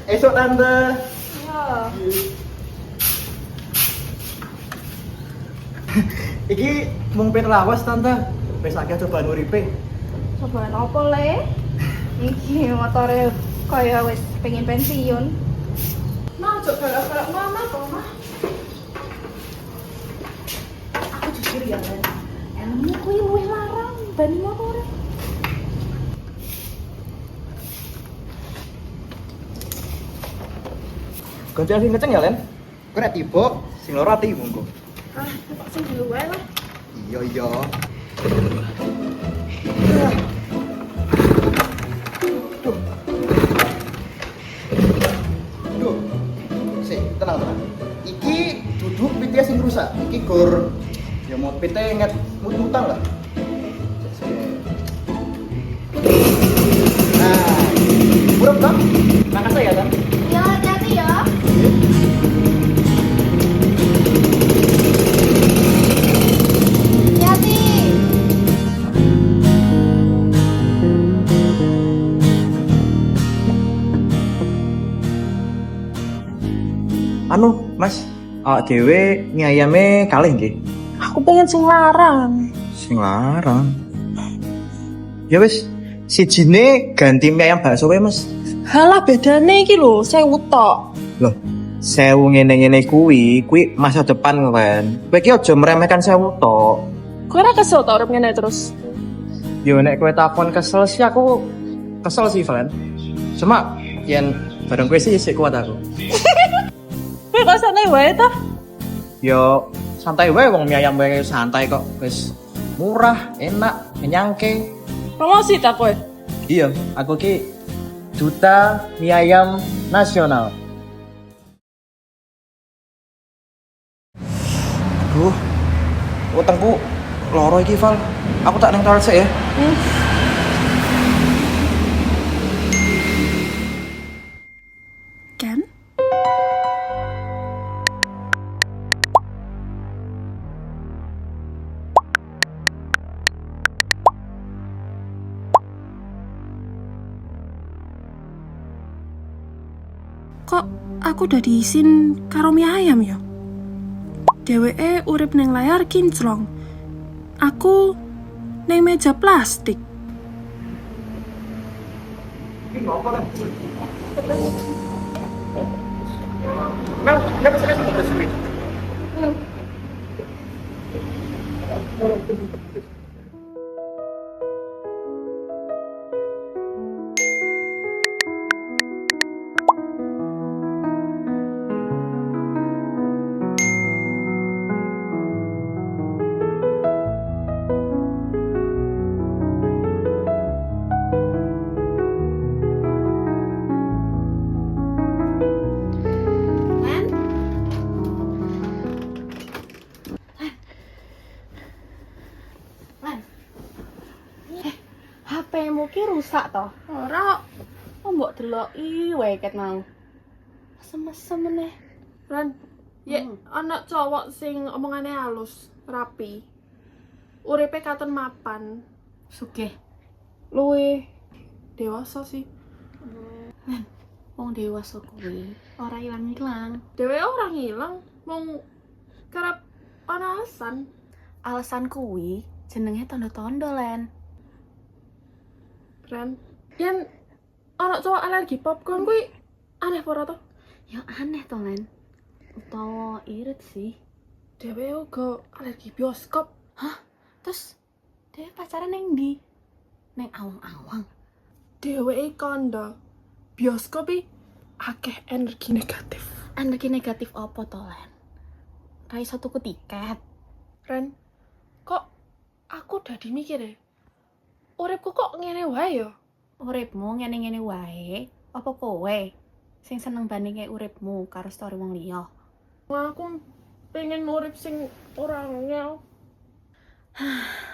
Esok tante. Ya. Iki mung pin lawas tante. Wis akeh cobaan uripe. Cobaan apa le? Iki motore kaya wis pengen pensiun. Mau coba galak mama kok, Mah. Aku jujur ya, Len. Helmnya kuwi luwih larang banding motore. Ganti sing kenceng ya, Len. Kowe nek tiba sing loro ati monggo. Ah, tak sing dulu wae lah. Iya iya. Duh. Duh. Sik, tenang tenang. Iki duduk pitnya sing rusak. Iki gor ya mau pitnya nget mututang lah. Sik. Nah, buruk dong. Makasih ya, Tan. Ya, hati-hati ya. Hati-hati. Anu, Mas, awak dhewe mie ayame kalih nggih. Aku pengen sing larang. Sing larang. Ya wis, sijine ganti mie ayam bakso wae, Mas. Halah bedane iki lho, 1000 tok. Loh, 1000 ngene-ngene kuwi masa depan kan. Kowe iki aja meremehkan 1000 tok. Kowe ora kesel ta urip ngene terus? Yo nek kowe takon kesel sih aku kesel sih, Valen. Cuma yen bareng kowe sih kuat aku. Kowe kok santai wae ta? Yo santai wae wong mie ayam wae santai kok. Wis murah, enak, menyangke. Promosi ta kowe? Iya, aku ki duta mie ayam nasional. Duh, utangku loro iki, Val. Aku tak nang toilet sik ya. Kan? Kok aku udah diisin karo mie ayam ya? Dheweke urip ning layar kinclong. Aku ning meja plastik. Mel, kenapa saya sama presiden? HP-mu ki rusak toh? Ora. Oh, mbok deloki wae ket mau. Mesem-mesem meneh. Ran, ya anak cowok sing omongane halus, rapi. Uripe katon mapan, Sugih. luwe dewasa sih. Wong dewasa kuwi ora ilang-ilang. Dewe orang hilang, mung kerep ana alasan. Alasan kuwi jenenge tanda-tanda, Len. Ran, yen anak cowok alergi popcorn kuwi aneh apa ora to? Ya aneh to, Len. Utawa irit sih. Dewe uga alergi bioskop. Terus dhewe pacaran ning ndi? Ning awang-awang. Dewe kondo bioskop iki akeh energi negatif. Energi negatif apa to, Len? Ra iso tuku tiket. Ren, kok aku udah dimikir ya? Uripku kok ngene wae ya? Uripmu ngene-ngene wae, apa kowe sing seneng bandinge uripmu karo story wong liya? Aku pengen urip sing ora ngel.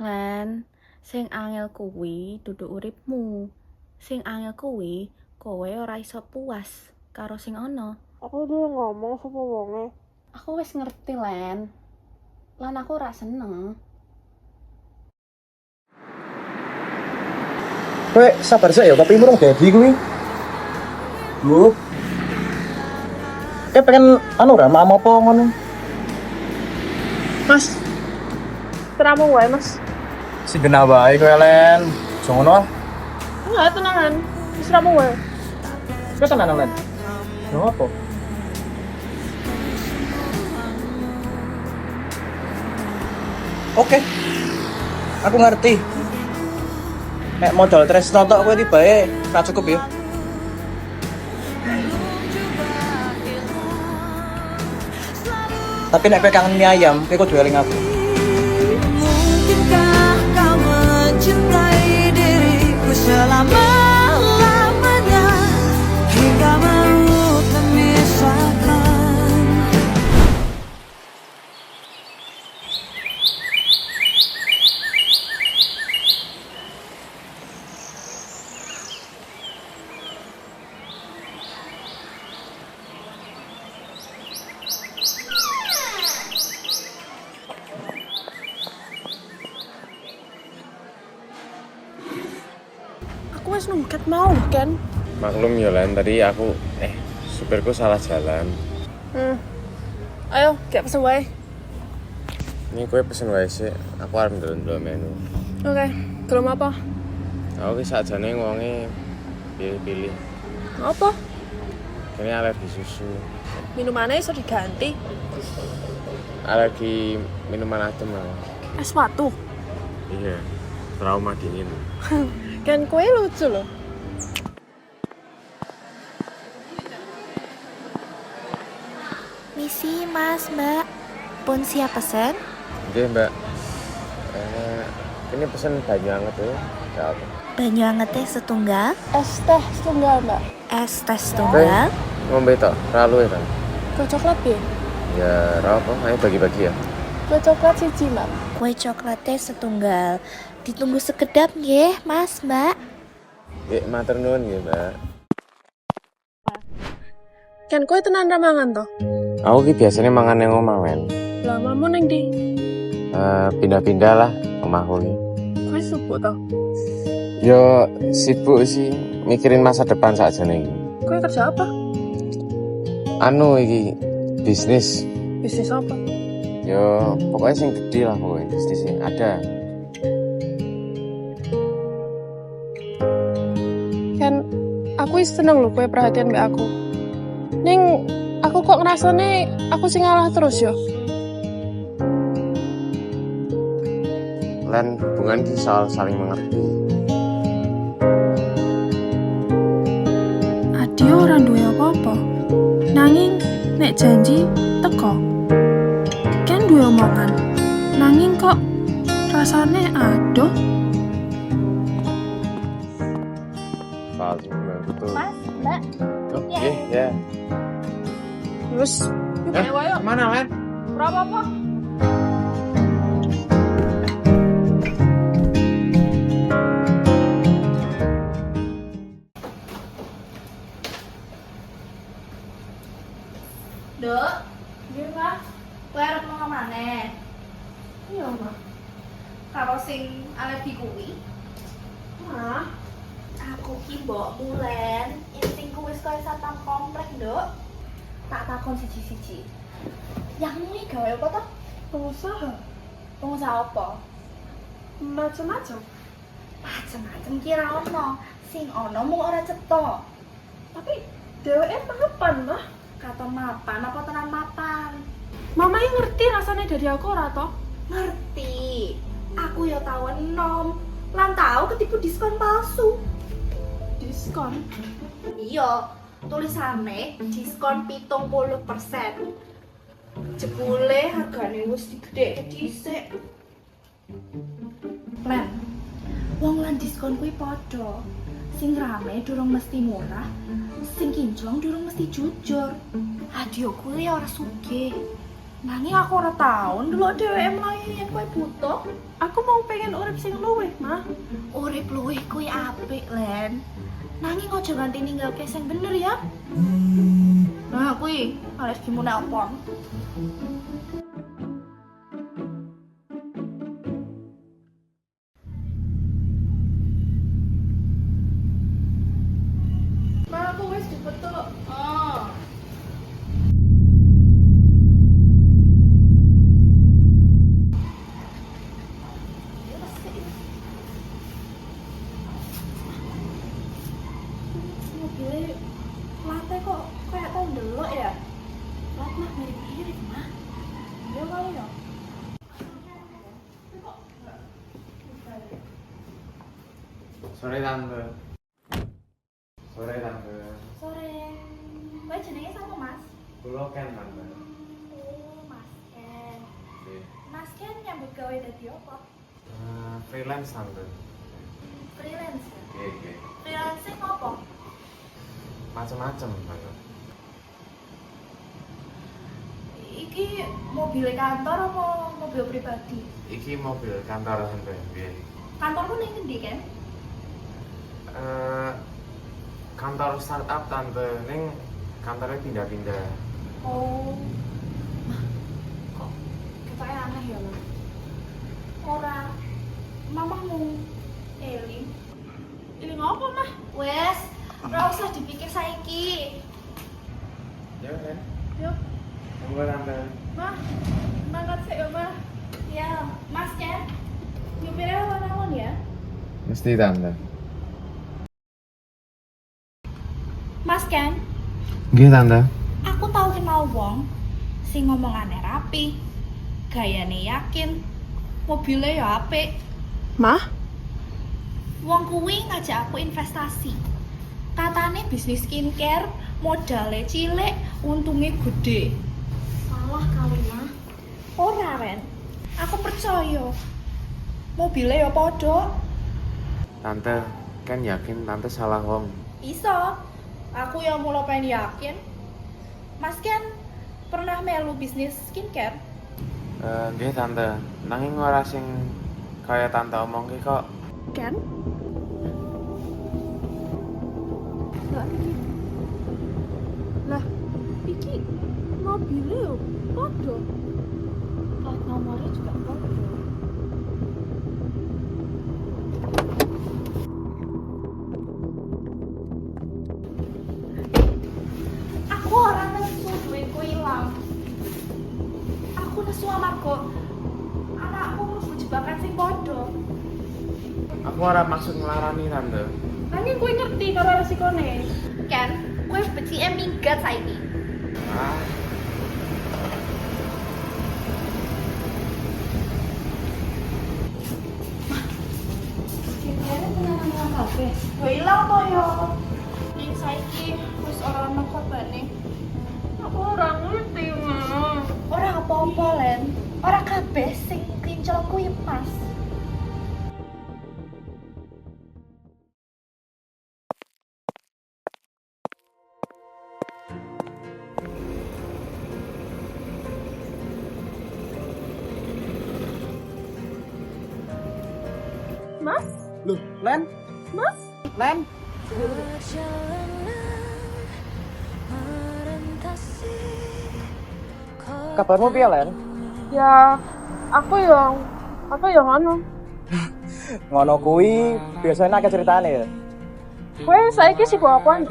Lan, sing angel kuwi dudu uripmu. Sing angel kuwi kowe ora iso puas karo sing ana. Aku udah ngomong sama wonge. Aku wis ngerti, Len. Lan aku ora seneng. Kowe sabar sik ya, kopi murung dadi kuwi. Duh. Kayak pengen ramah apa ngono. Mas, teramu wae mas. Si genah bae kowe Len. Jongono. Enggak, tenangan. Wis teramu wae. Kowe tenan Len. Yo apa? Oke. Aku ngerti. Nek modal tresno tok kowe tibae ra cukup ya. Tapi nek kowe kangen mie ayam, kowe kudu eling aku. Mungkinkah kau mencintai diriku selama-lamanya hingga maut memisahkan? Aku wis nungket mau kan. Maklum ya Len, tadi aku supirku salah jalan. Ayo, kayak pesen wae. Ini kue pesen wae sih, aku arep ndelok menu. Oke, gelem apa? Aku ki sakjane wonge pilih-pilih. Apa? Ini alergi susu, Minumannya iso diganti. alergi minuman adem lah. Es batu. Iya, trauma dingin. Kan kue lucu loh. Misi mas mbak, pun siap pesen? Oke Mbak, ini pesen banyu anget ya. Ya apa? Banyu anget teh setunggal, Es teh setunggal mbak. es teh setunggal. Ngombe tok, ralu ya kan? Kue coklat ya? Ya, ra apa, ayo bagi-bagi ya. Kue coklat siji mbak. Kue coklat teh setunggal. Ditunggu sekedap nggih mas mbak. Ya, matur nuwun ya Mbak. Kan kue tenan ramangan toh? Aku ki biasanya mangan yang omah men. Lah mamu neng di. Pindah-pindah lah omahku ki. Kue subuh toh? Yo sibuk sih mikirin masa depan saja nih. Kue kerja apa? Anu iki bisnis. Bisnis apa? Yo pokoknya sing gede lah pokoknya bisnisnya ada. Kan aku seneng loh kue perhatian mbak aku. Ning aku kok ngerasane aku sing ngalah terus yo. Lan hubungan ki soal saling mengerti. Adi ora duwe apa-apa. Nanging nek janji teko. Kan duwe omongan. Nanging kok rasane adoh. Soal hubungan itu. Mas mbak, Oke ya. Terus yuk Mana Len? berapa apa? Dok, iya Pak. Kowe arep lunga maneh? Iya, Mbak. Karo sing alergi kuwi. Mah, Aku ki mbokmu Len, insting wis kaya satpam komplek, Dok. Tak takon siji-siji. Yang ini gawe apa toh? pengusaha Pengusaha apa? macam-macam. Macem-macem kira ono. Sing ono mung ora cetok. Tapi dheweke mapan, Mah. Kata mapan apa tenan mapan? Mama yang ngerti rasanya dari aku ora toh? Ngerti. Aku ya tau enom. Lan tau ketipu diskon palsu. Diskon. Iya, tulisane diskon 70%. Jebule hargane wis digedhekke dhisik. Lan, wong lan diskon kuwi padha. Sing rame durung mesti murah, sing kinclong durung mesti jujur. Adio kuwi ora sugih. Nanging aku ora tau ndelok dheweke mlayu yen kowe butuh. Aku mau pengen urip sing luwih, Mah. Urip luwih kuwi apik, Len. Nanging aja nganti ninggalke sing bener ya. Nah, kuwi alergimu nelpon. Ma, aku wis dibetuk. Tante kok kayak tau ndelok ya? Plat mah mirip-mirip mah. Iya kali ya. Sore tante. Sore tante. Sore. Mbak jenenge sama Mas? Kulo kan tante. Oh, Mas Ken. Oke. Mas Ken nyambut gawe dadi apa? Freelance tante. Freelance ya? Oke. Freelance apa? Macem-macem tante. Iki mobil kantor apa mobil pribadi? Iki mobil kantor tante. Oke. Kantorku ning ngendi kan? Kantor startup tante, ning kantornya pindah-pindah. Oh. Mah, kok ketoknya aneh ya, Mas? Ora mamamu eling. Eling apa, Mah? Wes, ora usah dipikir saiki. Ya kan? Yuk, Tunggu tante. Mah. Mangkat sik ya, Mah. Ya, Mas Ken. Nyupirnya lawan-lawan ya. Mesti tante. Mas Ken, Nggih tante. aku tahu kenal wong sing ngomongane rapi, gayane yakin, mobilnya ya apik. Mah? Wong kuwi ngajak aku investasi. Katane bisnis skincare, modalnya cilik, untungnya gede. Salah kali mah. Ora Ren, aku percaya. Mobilnya ya podo. Tante, kan yakin tante salah wong. Iso. Aku yang mulai pengen yakin. Mas Ken pernah melu bisnis skincare? Nggih tante, nanging ora sing kaya tante omongke kok. Ken? Lah, iki mobilnya yo podo. Plat nomornya juga podo. Aku orang nesu duitku hilang. Aku nesu amarga anakku mlebu jebakan sing podo. Aku ora maksud nglarani tante. Nanging kowe ngerti karo resikone. Ken, kowe becike minggat saiki. Ah, Skincare tenan-tenan kabeh. Yo ilang to yo. Ning saiki wis ora ana korbane. Aku ora ngerti, Mah. Ora apa-apa, Len. Ora kabeh sing kinclong kuwi pas. Mas? Loh, Len? Mas? Len? Kabarmu piye, Len? Ya, aku yang anu. Ngono kuwi biasanya akeh ceritane ya. Kowe saiki sibuk apaan?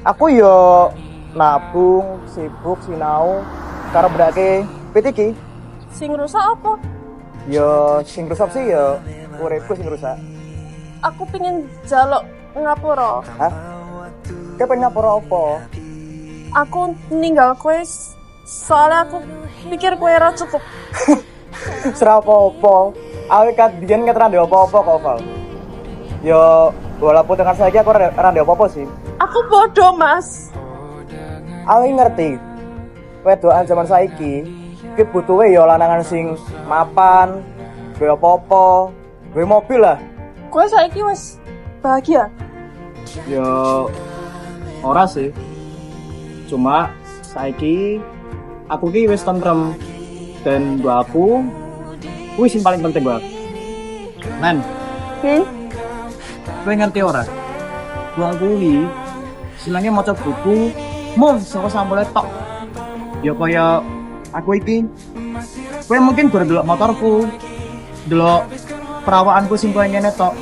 Aku yo nabung, sibuk sinau karo bedake PTK. Sing rusak apa? Yo sing rusak sih yo uripku sing rusak. Aku pingin jaluk ngapura. Hah? Kayak pengen ngapura apa? Aku ninggal kowe soalnya aku pikir kowe ora cukup. Serah apa-apa. Aku kan biyen ngeteran ndek apa-apa kok, Val. Yo walaupun dengan saiki aku ora ndek apa-apa sih. Aku bodoh, Mas. Aku ngerti. Wedokan zaman saiki ki butuhe yo lanangan sing mapan, duwe apa-apa, duwe mobil lah. Kowe saiki wis bahagia. Yo ora sih. Cuma saiki aku ki wis tentrem dan buat aku kuwi sing paling penting buat. Men, kowe ngerti ora? Wong kuwi silangnya maca buku mung saka sampule tok. Ya kaya aku iki. Kowe mungkin gur ndelok motorku, ndelok perawaanku sing koyo ngene tok.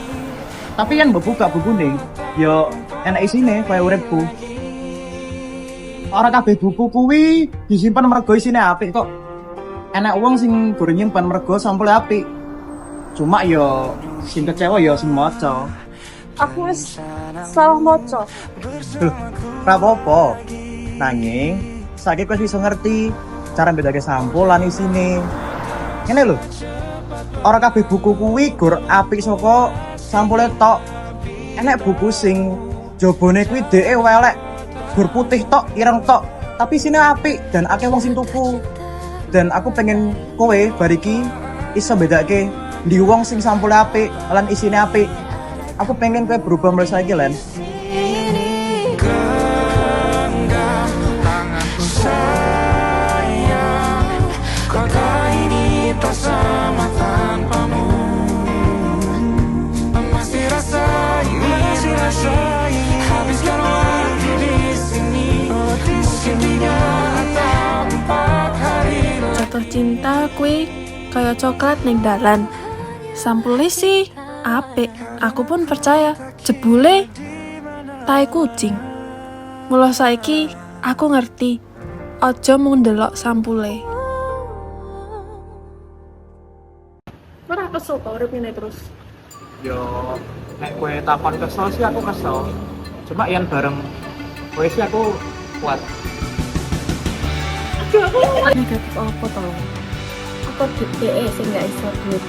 Tapi kan buka bukune, ya enak isine kaya uripku. Ora kabeh buku kuwi disimpen mergo isine apik kok. Enak wong sing gur nyimpen mergo sampule apik. Cuma ya sing kecewa ya sing maca. Aku wis salah moco. Loh, ora apa-apa. Nanging saiki wis iso ngerti cara bedake sampul lan isine. Ngene lho. Ora kabeh buku kuwi gur apik saka sampule tok. Enek buku sing jabone kuwi dheke welek, gur putih tok, ireng tok, tapi isine apik dan akeh wong sing tuku. Dan aku pengen kowe bariki iso bedake ndi wong sing sampule apik lan isine apik. Aku pengen kowe berubah mulai saiki, Len. Jatuh cinta kuwi kaya coklat ning dalan. Sampule sih apik, aku pun percaya. Jebule tai kucing. Mula saiki aku ngerti. Aja mung ndelok sampule. Ora kesel to urip ngene terus. Yo, nek kowe takon kesel sih aku kesel. Cuma yang bareng kowe sih aku kuat. Negatif apa to? Aku DE sing gak iso duit.